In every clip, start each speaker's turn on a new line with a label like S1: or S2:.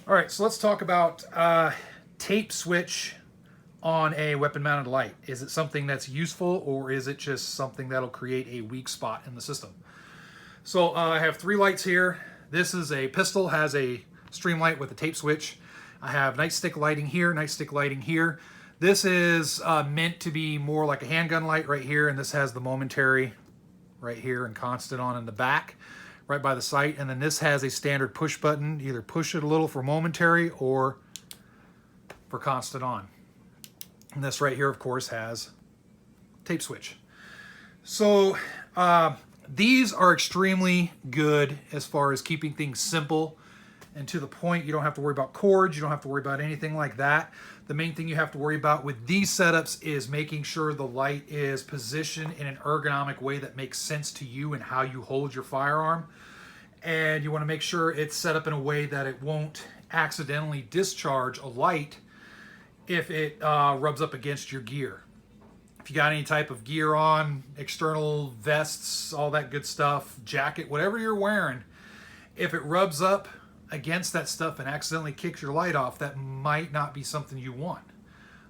S1: All right, so let's talk about tape switch on a weapon mounted light. Is it something that's useful, or is it just something that'll create a weak spot in the system? So I have three lights here. This is a pistol, has a stream light with a tape switch. I have nightstick lighting here, nightstick lighting here. This is meant to be more like a handgun light right here, and this has the momentary right here and constant on in the back, right by the sight. And then this has a standard push button. Either push it a little for momentary or for constant on. And this right here, of course, has tape switch. So these are extremely good as far as keeping things simple and to the point. You don't have to worry about cords. You don't have to worry about anything like that. The main thing you have to worry about with these setups is making sure the light is positioned in an ergonomic way that makes sense to you and how you hold your firearm. And you want to make sure it's set up in a way that it won't accidentally discharge a light if it rubs up against your gear. If you got any type of gear on, external vests, all that good stuff, jacket, whatever you're wearing, if it rubs up against that stuff and accidentally kicks your light off, that might not be something you want.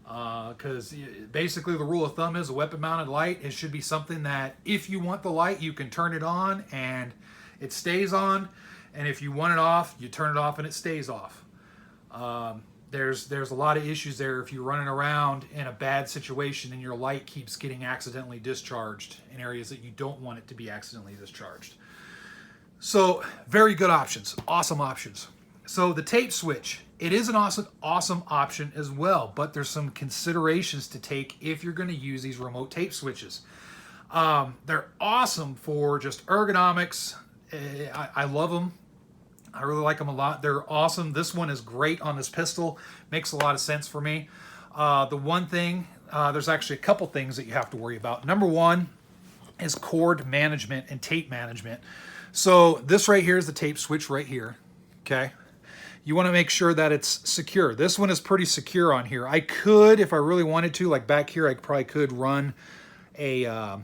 S1: Because basically the rule of thumb is a weapon mounted light, it should be something that if you want the light, you can turn it on and it stays on. And if you want it off, you turn it off and it stays off. There's a lot of issues there if you're running around in a bad situation and your light keeps getting accidentally discharged in areas that you don't want it to be accidentally discharged. So very good options, awesome options. So the tape switch, it is an awesome option as well, but there's some considerations to take if you're going to use these remote tape switches. They're awesome for just ergonomics. I love them. I really like them a lot. They're awesome. This one is great on this pistol. Makes a lot of sense for me. The one thing, there's actually a couple things that you have to worry about. Number one is cord management and tape management. So this right here is the tape switch right here, okay? You want to make sure that it's secure. This one is pretty secure on here. I could, if I really wanted to, like back here, I probably could run a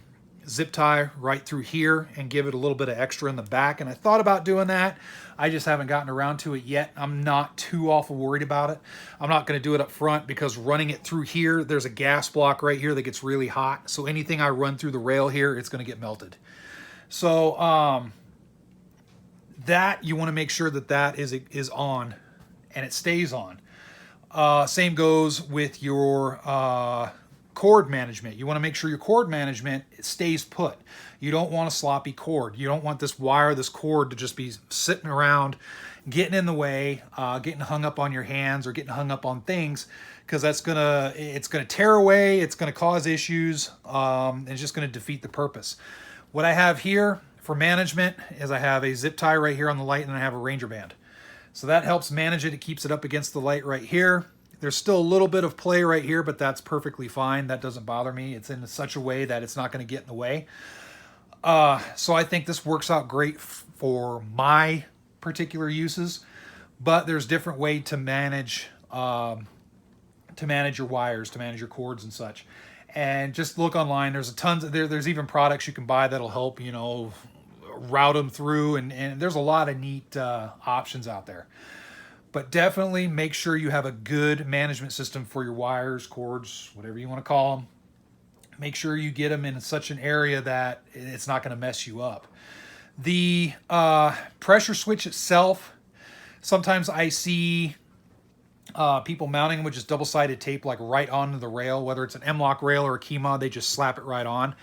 S1: zip tie right through here and give it a little bit of extra in the back. And I thought about doing that. I just haven't gotten around to it yet. I'm not too awful worried about it. I'm not going to do it up front because running it through here, there's a gas block right here that gets really hot. So anything I run through the rail here, it's going to get melted. So that you want to make sure that that is on and it stays on. Same goes with your cord management. You want to make sure your cord management stays put. You don't want a sloppy cord. You don't want this wire, this cord to just be sitting around, getting in the way, getting hung up on your hands or getting hung up on things, because it's gonna tear away. It's gonna cause issues. And it's just gonna defeat the purpose. What I have here for management is I have a zip tie right here on the light, and I have a Ranger band. So that helps manage it. It keeps it up against the light right here. There's still a little bit of play right here, but that's perfectly fine. That doesn't bother me. It's in such a way that it's not going to get in the way. So I think this works out great for my particular uses, but there's different way to manage your wires, to manage your cords and such. And just look online. There's there's even products you can buy that'll help, route them through, and there's a lot of neat options out there. But definitely make sure you have a good management system for your wires, cords, whatever you want to call them. Make sure you get them in such an area that it's not going to mess you up. The pressure switch itself, sometimes I see people mounting them with just double-sided tape like right onto the rail, whether it's an M-LOK rail or a key mod, they just slap it right on.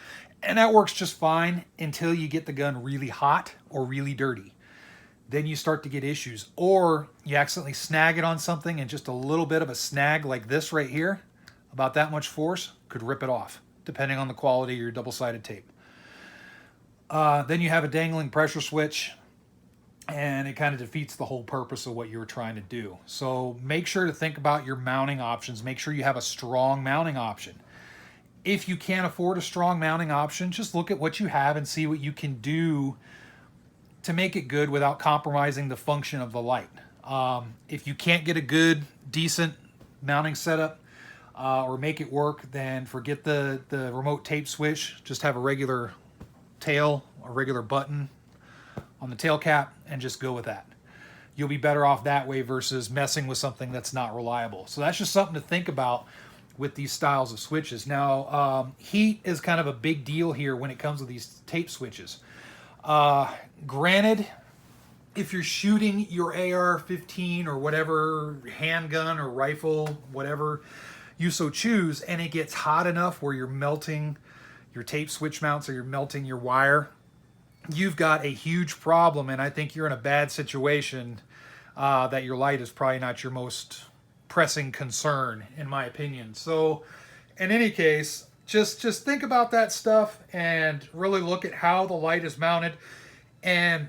S1: And that works just fine until you get the gun really hot or really dirty. Then you start to get issues. Or you accidentally snag it on something, and just a little bit of a snag like this right here, about that much force, could rip it off, depending on the quality of your double-sided tape. Then you have a dangling pressure switch, and it kind of defeats the whole purpose of what you were trying to do. So make sure to think about your mounting options. Make sure you have a strong mounting option. If you can't afford a strong mounting option, just look at what you have and see what you can do to make it good without compromising the function of the light. If you can't get a good, decent mounting setup or make it work, then forget the remote tape switch. Just have a regular tail, a regular button on the tail cap, and just go with that. you'll be better off that way versus messing with something that's not reliable. So that's just something to think about with these styles of switches. Now, heat is kind of a big deal here when it comes to these tape switches. Granted, if you're shooting your AR-15 or whatever handgun or rifle, whatever you so choose, and it gets hot enough where you're melting your tape switch mounts or you're melting your wire, you've got a huge problem, and I think you're in a bad situation. That your light is probably not your most pressing concern, in my opinion. So, in any case, just think about that stuff and really look at how the light is mounted. And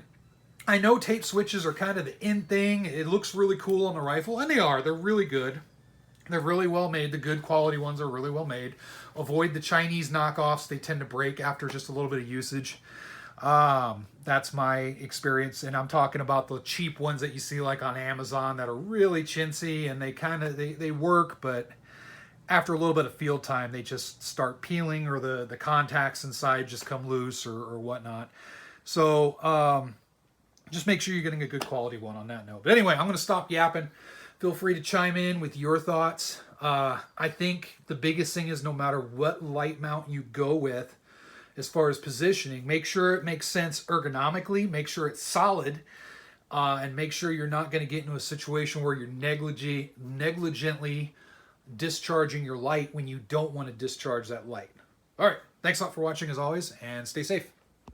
S1: I know tape switches are kind of the in thing. It looks really cool on the rifle, and they are. They're really good. They're really well made. The good quality ones are really well made. Avoid the Chinese knockoffs. They tend to break after just a little bit of usage. That's my experience, and I'm talking about the cheap ones that you see like on Amazon that are really chintzy, and they work, but after a little bit of field time they just start peeling, or the contacts inside just come loose, or whatnot. So just make sure you're getting a good quality one on that note. But anyway, I'm going to stop yapping. Feel free to chime in with your thoughts. I think the biggest thing is, no matter what light mount you go with, as far as positioning, make sure it makes sense ergonomically, make sure it's solid, and make sure you're not going to get into a situation where you're negligently discharging your light when you don't want to discharge that light. All right, thanks a lot for watching as always, and stay safe.